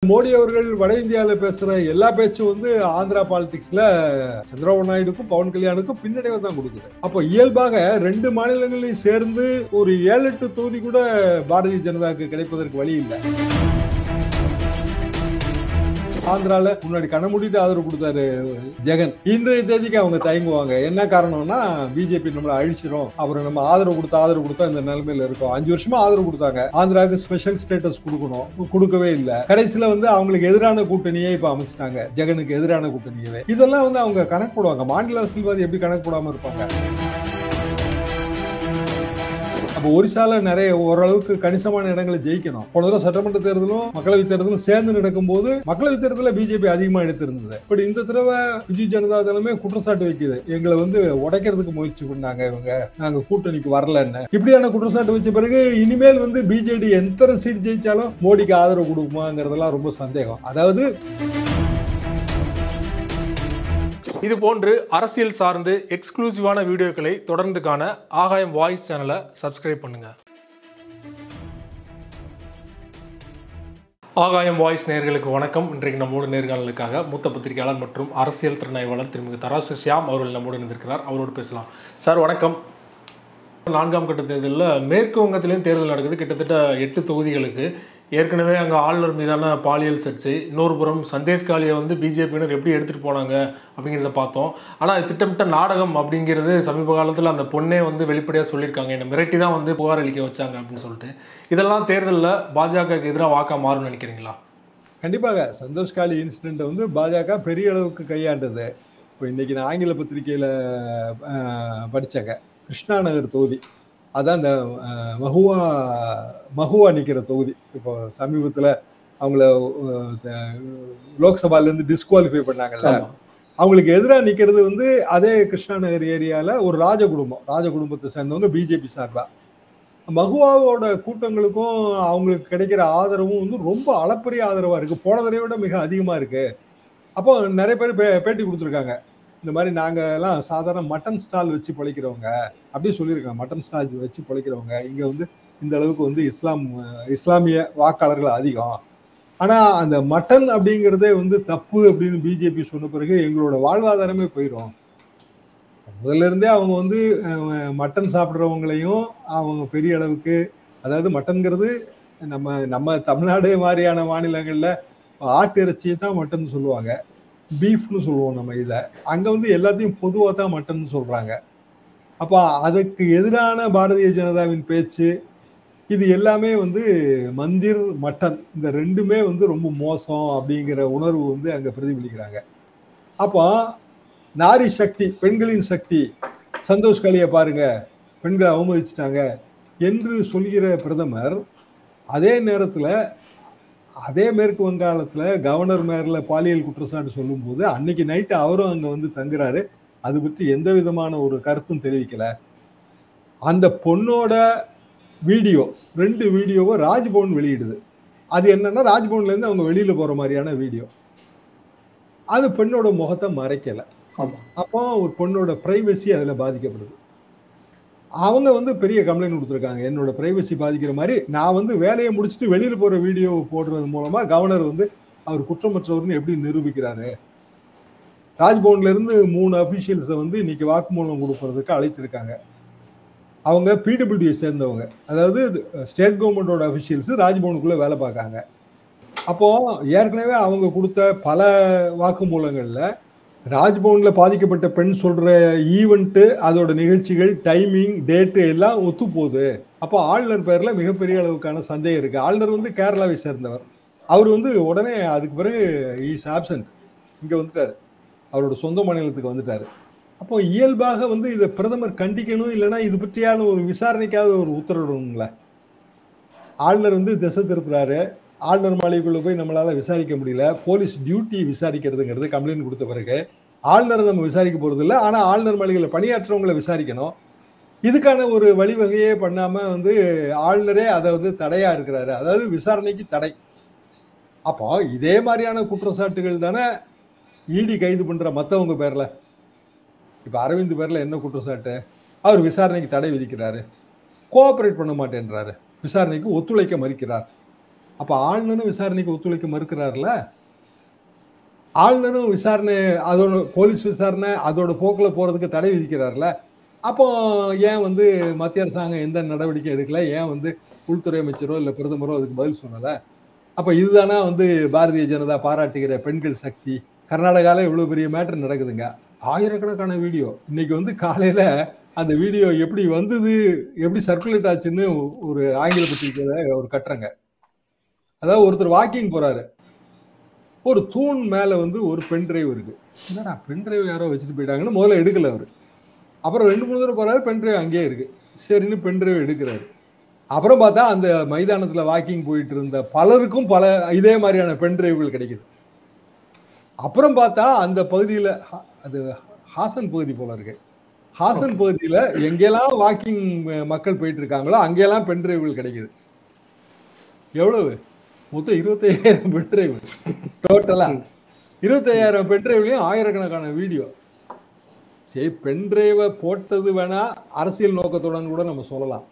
மோடி அவர்கள் வட இந்தியாவில் பேசுற எல்லா பேச்சும் வந்து ஆந்திரா பாலிடிக்ஸ்ல சந்திரபாபு நாயுடுக்கும் பவன் கல்யாணுக்கும் பின்னடைவை தான் கொடுக்குது. அப்போ இயல்பாக 2 மாநிலங்களையும் சேர்ந்து ஒரு 7-8 தொகுதி கூட பாரதிய ஜனதாவுக்கு கிடைப்பதற்கு வழி இல்லை. ஆந்திரால முன்னாடி கண்ணமூடிட்டு ஆதரவு கொடுத்தாரு ஜெகன். இன்றைய தேதிக்கு அவங்க தயங்குவாங்க. என்ன காரணம்னா, பிஜேபி நம்மளை அழிச்சிரும், அப்புறம் நம்ம ஆதரவு கொடுத்தா இந்த நிலைமையில இருக்கும். 5 வருஷமா ஆதரவு கொடுத்தாங்க. ஆந்திராவுக்கு ஸ்பெஷல் ஸ்டேட்டஸ் கொடுக்கணும், கொடுக்கவே இல்லை. கடைசியில வந்து அவங்களுக்கு எதிரான கூட்டணியே இப்ப அமைச்சிட்டாங்க, ஜெகனுக்கு எதிரான கூட்டணியவே. இதெல்லாம் வந்து அவங்க கணக்கு போடுவாங்க. மாநில அரசியல்வாதி எப்படி கணக்கு போடாம இருப்பாங்க? அப்போ ஒரிசால நிறைய ஓரளவுக்கு கணிசமான இடங்களை ஜெயிக்கணும். போன தடவை சட்டமன்ற தேர்தலும் மக்களவை தேர்தலும் சேர்ந்து நடக்கும் போது மக்களவை தேர்தலில் பிஜேபி அதிகமா எடுத்திருந்தது. இப்படி இந்த தடவை பிஜு ஜனதா தளமே குற்றச்சாட்டு வைக்குது, எங்களை வந்து உடைக்கிறதுக்கு முயற்சி பண்ணாங்க இவங்க, நாங்க கூட்டணிக்கு வரலன்னு. இப்படியான குற்றச்சாட்டு வச்ச பிறகு இனிமேல் வந்து பிஜேடி எத்தனை சீட் ஜெயிச்சாலும் மோடிக்கு ஆதரவு கொடுக்குமாங்கிறதெல்லாம் ரொம்ப சந்தேகம். அதாவது இது போன்று அரசியல் சார்ந்து எக்ஸ்க்ளூசிவான வீடியோக்களை தொடர்ந்து காண ஆகாயம் வாய்ஸ் சேனலை சப்ஸ்கிரைப் பண்ணுங்க. ஆகாயம் வாய்ஸ் நேயர்களுக்கு வணக்கம். இன்றைக்கு நம்மோடு நேர்காணலுக்காக மூத்த பத்திரிகையாளர் மற்றும் அரசியல் திறனாய்வாளர் திருமிகு தராசு ஷியாம் அவர்கள் நம்மோடு இருந்திருக்கிறார். அவரோடு பேசலாம். சார் வணக்கம். 4ஆம் கட்ட தேர்தலில் மேற்கு வங்கத்திலையும் தேர்தல் நடக்குது. கிட்டத்தட்ட 8 தொகுதிகளுக்கு. ஏற்கனவே அங்கே ஆளுநர் மீதான பாலியல் சர்ச்சை, இன்னொரு புறம் சந்தேஷ்காலியை வந்து பிஜேபியினர் எப்படி எடுத்துகிட்டு போனாங்க அப்படிங்கிறத பார்த்தோம். ஆனால் அது திட்டமிட்ட நாடகம் அப்படிங்கிறது சமீப காலத்தில் அந்த பொண்ணே வந்து வெளிப்படையாக சொல்லியிருக்காங்க, என்னை மிரட்டி தான் வந்து புகார் அளிக்க வச்சாங்க அப்படின்னு சொல்லிட்டு. இதெல்லாம் தேர்தலில் பாஜகவுக்கு எதிராக வாக்கா மாறும்னு நினைக்கிறீங்களா? கண்டிப்பாக சந்தோஷ்காலி இன்சிடென்ட் வந்து பாஜக பெரிய அளவுக்கு கையாண்டது. இப்போ இன்னைக்கு நான் ஆங்கில பத்திரிகையில் படித்தேங்க, கிருஷ்ணா நகர் தொகுதி, அதான் இந்த மஹுவா நிற்கிற தொகுதி. இப்போ சமீபத்தில் அவங்கள லோக்சபாலேருந்து டிஸ்குவாலிஃபை பண்ணாங்கல்ல, அவங்களுக்கு எதிராக நிற்கிறது வந்து அதே கிருஷ்ணா நகர் ஏரியாவில் ஒரு ராஜ குடும்பத்தை சேர்ந்தவங்க பிஜேபி சார்பா. மஹுவாவோட கூட்டங்களுக்கும் அவங்களுக்கு கிடைக்கிற ஆதரவும் வந்து ரொம்ப அளப்பரிய ஆதரவாக இருக்குது. போன தடவை விட மிக அதிகமாக இருக்குது. அப்போ நிறைய பேர் பேட்டி கொடுத்துருக்காங்க, இந்த மாதிரி நாங்கள்லாம் சாதாரண மட்டன் ஸ்டால் வச்சு பிழைக்கிறவங்க அப்படி சொல்லியிருக்காங்க. மட்டன் ஸ்டால் வச்சு பிழைக்கிறவங்க, இங்கே வந்து இந்த அளவுக்கு வந்து இஸ்லாமிய வாக்காளர்கள் அதிகம். ஆனால் அந்த மட்டன் அப்படிங்கிறதே வந்து தப்பு அப்படின்னு பிஜேபி சொன்ன பிறகு எங்களோட வாழ்வாதாரமே போயிடும். முதல்ல இருந்தே அவங்க வந்து மட்டன் சாப்பிட்றவங்களையும் அவங்க பெரிய அளவுக்கு, அதாவது மட்டன்கிறது நம்ம தமிழ்நாடு மாதிரியான மாநிலங்களில் ஆட்டு இறைச்சியை தான் மட்டன் சொல்லுவாங்க, பீஃப்னு சொல்லுவோம் நம்ம. இதை அங்கே வந்து எல்லாத்தையும் பொதுவாக தான் மட்டன் சொல்கிறாங்க. அப்போ அதுக்கு எதிரான பாரதிய ஜனதாவின் பேச்சு, இது எல்லாமே வந்து மந்திர் மட்டன் இந்த ரெண்டுமே வந்து ரொம்ப மோசம் அப்படிங்கிற உணர்வு வந்து அங்கே பிரதிபலிக்கிறாங்க. அப்போ நாரி சக்தி, பெண்களின் சக்தி, சந்தோஷ்காலியை பாருங்க, பெண்களை அவமதிச்சிட்டாங்க என்று சொல்கிற பிரதமர் அதே நேரத்தில் அதே மேற்கு வங்காளத்தில் கவர்னர் மேரில் பாலியல் குற்றச்சாட்டு சொல்லும்போது அன்னைக்கு நைட்டு அவரும் அங்கே வந்து தங்குறாரு. அது பற்றி எந்த விதமான ஒரு கருத்தும் தெரிவிக்கல. அந்த பொண்ணோட வீடியோ 2 வீடியோவை ராஜ்பவன் வெளியிடுது. அது என்னன்னா, ராஜ்பவன்லேருந்து அவங்க வெளியில் போகிற மாதிரியான வீடியோ. அது பெண்ணோட முகத்தை மறைக்கலை. அப்போ ஒரு பொண்ணோட பிரைவசி அதில் பாதிக்கப்படுது. அவங்க வந்து பெரிய கம்ப்ளைண்ட் கொடுத்துருக்காங்க, என்னோட பிரைவசி பாதிக்கிற மாதிரி, நான் வந்து வேலையை முடிச்சுட்டு வெளியில் போகிற வீடியோ போடுறது மூலமாக கவர்னர் வந்து அவர் குற்றமற்றவர்னு எப்படி நிரூபிக்கிறாரு. ராஜ்பவன்ல இருந்து 3 அபிஷியல்ஸை வந்து இன்னைக்கு வாக்குமூலம் கொடுக்கறதுக்கு அழைச்சிருக்காங்க. அவங்க பிடபிள்யூடியை சேர்ந்தவங்க, அதாவது ஸ்டேட் கவர்மெண்டோட அபிஷியல்ஸ் ராஜ்பவனுக்குள்ள வேலை பார்க்காங்க. அப்போ ஏற்கனவே அவங்க கொடுத்த பல வாக்குமூலங்கள்ல ராஜ்பவன்ல பாதிக்கப்பட்ட பெண் சொல்ற ஈவெண்ட்டு, அதோட நிகழ்ச்சிகள், டைமிங், டேட்டு எல்லாம் ஒத்து போகுது. அப்போ ஆளுநர் பேர்ல மிகப்பெரிய அளவுக்கான சந்தேகம் இருக்கு. ஆளுநர் வந்து கேரளாவை சேர்ந்தவர். அவர் வந்து உடனே அதுக்கு பிறகு இஸ் ஆப்சன்ட், இங்க வந்துட்டாரு, அவரோட சொந்த மாநிலத்துக்கு வந்துட்டாரு. அப்போ இயல்பாக வந்து இதை பிரதமர் கண்டிக்கணும், இல்லைன்னா இது பற்றியான ஒரு விசாரணைக்காக ஒரு உத்தரவிடணுங்களே. ஆளுநர் வந்து திசை திருப்புறாரு, ஆளுநர் மாளிகைக்குள்ள போய் நம்மளால விசாரிக்க முடியல, போலீஸ் டியூட்டி விசாரிக்கிறதுங்கிறது கம்ப்ளைண்ட் கொடுத்த பிறகு ஆளுநரை நம்ம விசாரிக்க போறது இல்லை, ஆனா ஆளுநர் மாளிகையில் பணியாற்றவங்களை விசாரிக்கணும். இதுக்கான ஒரு வழிவகையே பண்ணாம வந்து ஆளுநரே அதை வந்து தடையா இருக்கிறாரு, அதாவது விசாரணைக்கு தடை. அப்போ இதே மாதிரியான குற்றச்சாட்டுகள் தானே இடி கைது பண்ற மற்றவங்க பேர்ல. இப்ப அரவிந்த் பேர்ல என்ன குற்றச்சாட்டு? அவர் விசாரணைக்கு தடை விதிக்கிறாரு, கோஆபரேட் பண்ண மாட்டேன்றாரு, விசாரணைக்கு ஒத்துழைக்க மறுக்கிறார். அப்ப ஆளுநரும் விசாரணைக்கு ஒத்துழைக்க மறுக்கிறார்ல. ஆளுநரும் விசாரணை அதோட போலீஸ் விசாரணை அதோட போக்குல போறதுக்கு தடை விதிக்கிறார்ல. அப்போ ஏன் வந்து மத்திய அரசாங்கம் எந்த நடவடிக்கை எடுக்கல? ஏன் வந்து உள்துறை அமைச்சரோ இல்ல பிரதமரோ அதுக்கு பதில் சொல்லல? அப்ப இதுதானா வந்து பாரதிய ஜனதா பாராட்டுகிற பெண்கள் சக்தி? கர்நாடகால இவ்வளவு பெரிய மேட்டர் நடக்குதுங்க. ஆயிரக்கணக்கான வீடியோ. இன்னைக்கு வந்து காலையில அந்த வீடியோ எப்படி வந்தது, எப்படி சர்க்குலேட் ஆச்சுன்னு ஒரு ஆங்கில பத்திரிக்கையில ஒரு கட்டுறங்க. அதாவது ஒருத்தர் வாக்கிங் போறாரு. ஒரு தூண் மேல வந்து ஒரு பென் டிரைவ் இருக்கு. என்னடா பென் டிரைவ் யாரோ வச்சுட்டு போயிட்டாங்கன்னு முதல்ல எடுக்கல அவரு. அப்புறம் 2, 3 தடவை போறாரு, பென் டிரைவ் அங்கேயே இருக்கு. சரின்னு பென் டிரைவ் எடுக்கிறாரு. அப்புறம் பார்த்தா அந்த மைதானத்துல வாக்கிங் போயிட்டு இருந்த பலருக்கும் இதே மாதிரியான பென் டிரைவ்கள் கிடைக்குது. அப்புறம் பார்த்தா அந்த பகுதியில அது ஹாசன் பகுதி போல இருக்கு. ஹாசன் பகுதியில எங்கெல்லாம் வாக்கிங் மக்கள் போயிட்டு இருக்காங்களோ அங்கெல்லாம் பென் டிரைவ்கள் கிடைக்குது. எவ்வளவு? மொத்தம் 25,000 பென் டிரைவ் டோட்டலா. 25,000 பென் டிரைவ்லயும் ஆயிரக்கணக்கான வீடியோ. சரி, பென் டிரைவை போட்டது வேணா அரசியல் நோக்கத்துடன் கூட நம்ம சொல்லலாம்.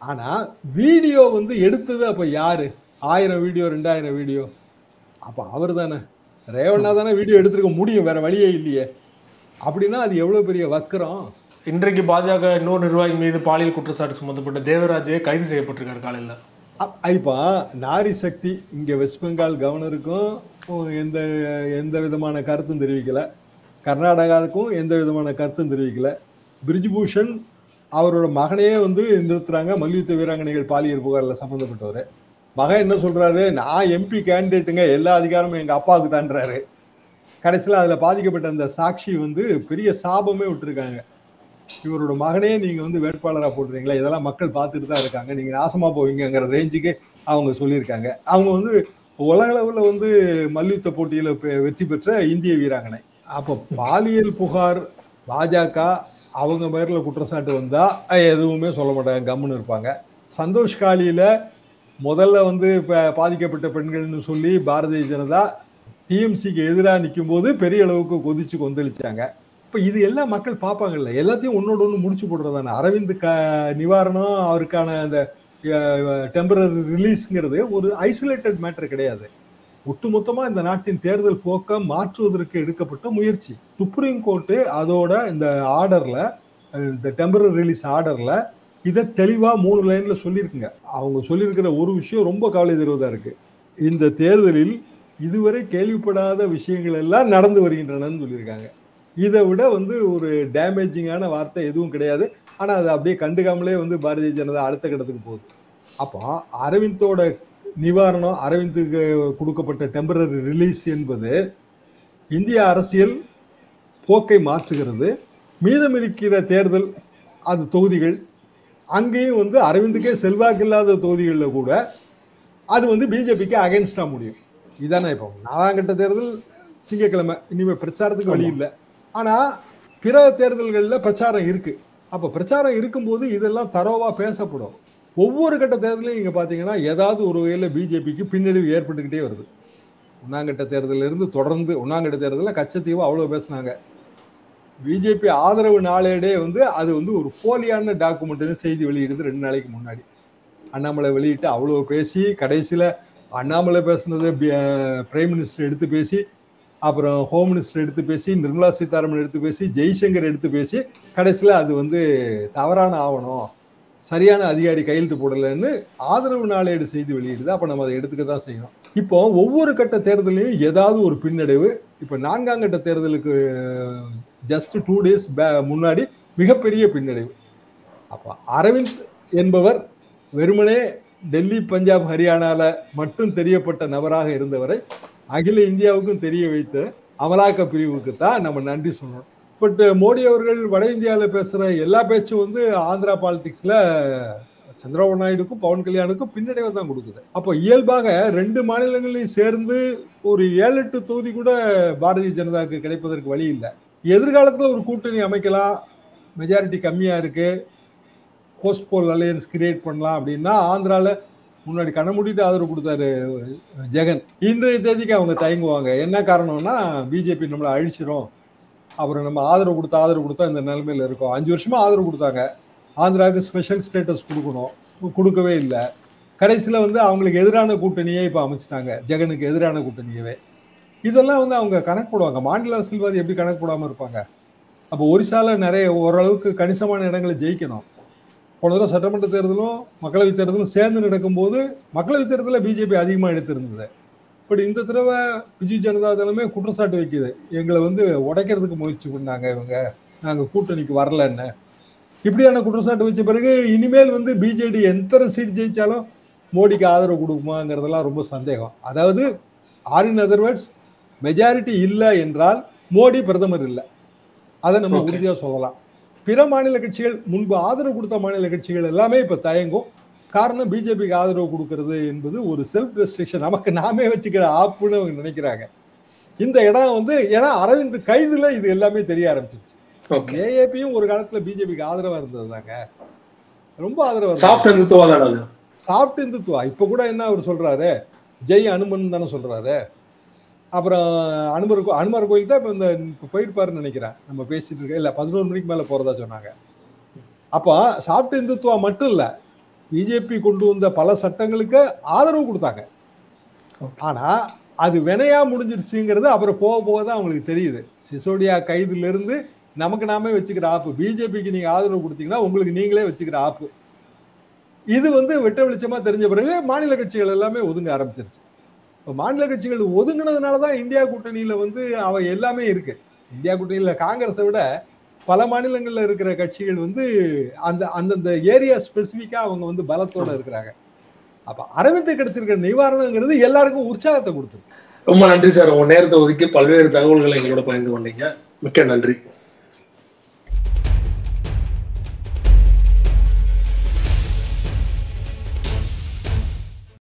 ஆனா வீடியோ வந்து எடுத்தது அப்ப யாரு? 1000 வீடியோ 2000 வீடியோ அப்ப அவர் தானே, ரேவண்ணா தானே வீடியோ எடுத்திருக்க முடியும், வேற வழியே இல்லையே. அப்படின்னா அது எவ்வளவு பெரிய வக்கரம். இன்றைக்கு பாஜக இன்னொரு நிர்வாகி மீது பாலியல் குற்றச்சாட்டு சுமத்தப்பட்ட தேவராஜே கைது செய்யப்பட்டிருக்காரு காலையில். இப்போ நாரி சக்தி இங்க வெஸ்ட் பெங்கால் கவர்னருக்கும் எந்த விதமான கருத்தும் தெரிவிக்கல, கர்நாடகாவுக்கும் எந்த விதமான கருத்தும் தெரிவிக்கல. பிரிஜ்பூஷன் அவரோட மகனையே வந்து நிறுத்துறாங்க, மல்யுத்த வீராங்கனைகள் பாலியல் புகாரில் சம்மந்தப்பட்டவர். மகன் என்ன சொல்றாரு, நான் எம்பி கேண்டிடேட்டுங்க, எல்லா அதிகாரமும் எங்க அப்பாவுக்கு தான்றாரு. கடைசியில் அதுல பாதிக்கப்பட்ட அந்த சாட்சி வந்து பெரிய சாபமே விட்டுருக்காங்க. இவரோட மகனே நீங்க வந்து வேட்பாளராக போடுறீங்களா, இதெல்லாம் மக்கள் பார்த்துட்டு தான் இருக்காங்க, நீங்க நாசமா போவீங்கிற ரேஞ்சுக்கு அவங்க சொல்லியிருக்காங்க. அவங்க வந்து உலக அளவில் வந்து மல்யுத்த போட்டியில வெற்றி பெற்ற இந்திய வீராங்கனை. அப்போ பாலியல் புகார் பாஜக அவங்க பேர்ல குற்றச்சாட்டு வந்தா எதுவுமே சொல்ல மாட்டாங்க, கம்முன்னு இருப்பாங்க. சந்தோஷ் காலியில முதல்ல வந்து பாதிக்கப்பட்ட பெண்கள்னு சொல்லி பாரதிய ஜனதா டிஎம்சிக்கு எதிராக நிற்கும் போது பெரிய அளவுக்கு கொதிச்சு கொந்தளிச்சாங்க. இப்ப இது எல்லாம் மக்கள் பார்ப்பாங்கல்ல, எல்லாத்தையும் ஒன்னோட ஒன்று முடிச்சு போடுறதானே. அரவிந்த் நிவாரணம் அவருக்கான அந்த டெம்பரரி ரிலீஸ்ங்கிறது ஒரு ஐசோலேட்டட் மேட்டர் கிடையாது. ஒட்டுமொத்தமா இந்த நாட்டின் தேர்தல் போக்க மாற்றுவதற்கு எடுக்கப்பட்ட முயற்சி. சுப்ரீம் கோர்ட்டு அதோட இந்த ஆர்டர்ல, இந்த டெம்பரரி ரிலீஸ் ஆர்டர்ல இதை தெளிவா 3 லைன்ல சொல்லியிருக்குங்க. அவங்க சொல்லியிருக்கிற ஒரு விஷயம் ரொம்ப கவலை தருவதா இருக்கு. இந்த தேர்தலில் இதுவரை கேள்விப்படாத விஷயங்கள் எல்லாம் நடந்து வருகின்றனன்னு சொல்லியிருக்காங்க. இதை விட வந்து ஒரு டேமேஜிங்கான வார்த்தை எதுவும் கிடையாது. ஆனா அதை அப்படியே கண்டுக்காமலே வந்து பாரதிய ஜனதா அடுத்த கட்டத்துக்கு போகுது. அப்போ அரவிந்தோட நிவாரணம், அரவிந்துக்கு கொடுக்கப்பட்ட டெம்பரரி ரிலீஸ் என்பது இந்திய அரசியல் போக்கை மாற்றுகிறது. மீதம் இருக்கிற தேர்தல் அது தொகுதிகள், அங்கேயும் வந்து அரவிந்துக்கே செல்வாக்கு இல்லாத தொகுதிகளில் கூட அது வந்து பிஜேபிக்கு அகைன்ஸ்டா முடியும். இதானே இப்போ 4ஆம் கட்ட தேர்தல் திங்கட்கிழமை, இனிமே பிரச்சாரத்துக்கு வழி இல்லை. ஆனா பிற தேர்தல்களில் பிரச்சாரம் இருக்கு. அப்ப பிரச்சாரம் இருக்கும்போது இதெல்லாம் தரோவா பேசப்படும். ஒவ்வொரு கட்ட தேர்தலையும் நீங்க பாத்தீங்கன்னா ஏதாவது ஒரு வகையில பிஜேபிக்கு பின்னடைவு ஏற்பட்டுக்கிட்டே வருது. 1ஆம் கட்ட தேர்தலில் இருந்து தொடர்ந்து 1ஆம் கட்ட தேர்தலில் கச்சத்தீவு அவ்வளவு பேசினாங்க. பிஜேபி ஆதரவு நாளேடே வந்து அது வந்து ஒரு போலியான டாக்குமெண்ட்னு செய்தி வெளியிடுது 2 நாளைக்கு முன்னாடி. அண்ணாமலை வெளியிட்டு அவ்வளவு பேசி, கடைசியில அண்ணாமலை பேசுனது பிரைம் மினிஸ்டர் எடுத்து பேசி, அப்புறம் ஹோம் மினிஸ்டர் எடுத்து பேசி, நிர்மலா சீதாராமன் எடுத்து பேசி, ஜெய்சங்கர் எடுத்து பேசி, கடைசியில் அது வந்து தவறான ஆவணம், சரியான அதிகாரி கையெழுத்து போடலைன்னு ஆதரவு நாளேடு செய்தி வெளியிடுது. அப்ப நம்ம அதை எடுத்துக்க தான் செய்யணும். இப்போ ஒவ்வொரு கட்ட தேர்தலையும் ஏதாவது ஒரு பின்னடைவு. இப்ப 4ஆம் கட்ட தேர்தலுக்கு ஜஸ்ட் 2 days முன்னாடி மிகப்பெரிய பின்னடைவு. அப்ப அரவிந்த் என்பவர் வெறுமனே டெல்லி, பஞ்சாப், ஹரியானால மட்டும் தெரியப்பட்ட நபராக இருந்தவரை அகில இந்தியாவுக்கும் தெரிய வைத்த அமலாக்க பிரிவுக்கு தான் நம்ம நன்றி சொல்லணும். பட் மோடி அவர்கள் வட இந்தியாவில் பேசுற எல்லா பேச்சும் வந்து ஆந்திரா பாலிடிக்ஸ்ல சந்திரபாபு நாயுடுக்கும் பவன் கல்யாணுக்கும் பின்னடைவை தான் கொடுக்குது. அப்போ இயல்பாக 2 மாநிலங்களையும் சேர்ந்து ஒரு 7-8 தொகுதி கூட பாரதிய ஜனதாவுக்கு கிடைப்பதற்கு வழி இல்லை. எதிர்காலத்துல ஒரு கூட்டணி அமைக்கலாம், மெஜாரிட்டி கம்மியா இருக்கு, போஸ்ட் போல் அலையன்ஸ் கிரியேட் பண்ணலாம் அப்படின்னா ஆந்திரால முன்னாடி கண்ண மூடிட்டு ஆதரவு கொடுத்தாரு ஜெகன். இன்றைய தேதிக்கு அவங்க தயங்குவாங்க. என்ன காரணம்னா பிஜேபி நம்மளை அழிச்சிரும், அப்புறம் நம்ம ஆதரவு கொடுத்தா இந்த நிலைமையில இருக்கும். 5 வருஷமா ஆதரவு கொடுத்தாங்க, ஆந்திராவுக்கு ஸ்பெஷல் ஸ்டேட்டஸ் கொடுக்கணும், கொடுக்கவே இல்லை. கடைசியில வந்து அவங்களுக்கு எதிரான கூட்டணியே இப்ப அமைச்சிட்டாங்க, ஜெகனுக்கு எதிரான கூட்டணியவே. இதெல்லாம் வந்து அவங்க கணக்கு போடுவாங்க. மாநில அரசியல்வாதி எப்படி கணக்கு போடாம இருப்பாங்க? அப்போ ஒரிசால நிறைய ஓரளவுக்கு கணிசமான இடங்களை ஜெயிக்கணும். போன தடவை சட்டமன்ற தேர்தலும் மக்களவை தேர்தலும் சேர்ந்து நடக்கும்போது மக்களவை தேர்தலில் பிஜேபி அதிகமா எடுத்திருந்தது. இப்படி இந்த தடவை பிஜு ஜனதா தளமே குற்றச்சாட்டு வைக்குது, எங்களை வந்து உடைக்கிறதுக்கு முயற்சி பண்ணாங்க இவங்க, நாங்க கூட்டணிக்கு வரலன்னு. இப்படியான குற்றச்சாட்டு வச்ச பிறகு இனிமேல் வந்து பிஜேடி எத்தனை சீட் ஜெயிச்சாலும் மோடிக்கு ஆதரவு கொடுக்குமாங்கிறதெல்லாம் ரொம்ப சந்தேகம். அதாவது இன் அதர் வேர்ட்ஸ், மெஜாரிட்டி இல்லை என்றால் மோடி பிரதமர் இல்லை, அதை நம்ம உறுதியா சொல்லலாம். பிற மாநில கட்சிகள், முன்பு ஆதரவு கொடுத்த மாநில கட்சிகள் எல்லாமே இப்ப தயங்கும். காரணம், பிஜேபிக்கு ஆதரவு கொடுக்கறது என்பது ஒரு செல்ஃப் ரெஸ்ட்ரிக்ஷன், நமக்கு நாமே வச்சுக்கிற ஆப்புன்னு அவங்க நினைக்கிறாங்க. இந்த இடம் வந்து ஏன்னா அரவிந்த் கைதுல இது எல்லாமே தெரிய ஆரம்பிச்சிருச்சு. ஏஏபியும் ஒரு காலத்துல பிஜேபிக்கு ஆதரவா இருந்தது தாங்க, ரொம்ப ஆதரவா. சாஃப்ட் இந்துத்துவா. இப்ப கூட என்ன அவர் சொல்றாரு, ஜெய் அனுமன் தானே சொல்றாரு. அப்புறம் அனுமர் கோயில் தான் இப்ப போயிருப்பாருன்னு நினைக்கிறேன், நம்ம பேசிட்டு இருக்க. இல்ல 11 மணிக்கு மேல போறதா சொன்னாங்க. அப்ப சாஃப்ட் இந்துத்துவா மட்டும் இல்ல, பிஜேபி கொண்டு வந்த பல சட்டங்களுக்கு ஆதரவு கொடுத்தாங்க. ஆனா அது வினையா முடிஞ்சிருச்சுங்கிறது அப்புறம் போக போகதான் அவங்களுக்கு தெரியுது. சிசோடியா கைதுல இருந்து நமக்கு நாமே வச்சுக்கிற ஆப்பு, பிஜேபிக்கு நீங்க ஆதரவு கொடுத்தீங்கன்னா உங்களுக்கு நீங்களே வச்சுக்கிற ஆப்பு, இது வந்து வெட்ட வெளிச்சமா தெரிஞ்ச பிறகு மாநில கட்சிகள் எல்லாமே ஒதுங்க ஆரம்பிச்சிருச்சு. இப்போ மாநில கட்சிகள் ஒதுங்கினதுனாலதான் இந்தியா கூட்டணியில வந்து அவ எல்லாமே இருக்கு. இந்தியா கூட்டணியில காங்கிரஸை விட பல மாநிலங்கள்ல இருக்கிற கட்சிகள் வந்து அந்தந்த ஏரியா ஸ்பெசிபிக்கா அவங்க வந்து பலத்தோட இருக்கிறாங்க. அப்ப அரவிந்த் கிடைச்சிருக்கிற நிவாரணங்கிறது எல்லாருக்கும் உற்சாகத்தை கொடுத்துருக்கு. ரொம்ப நன்றி சார், உங்க நேரத்தை ஒதுக்கி பல்வேறு தகவல்களை எங்களோட பகிர்ந்து கொண்டீங்க. மிக்க நன்றி.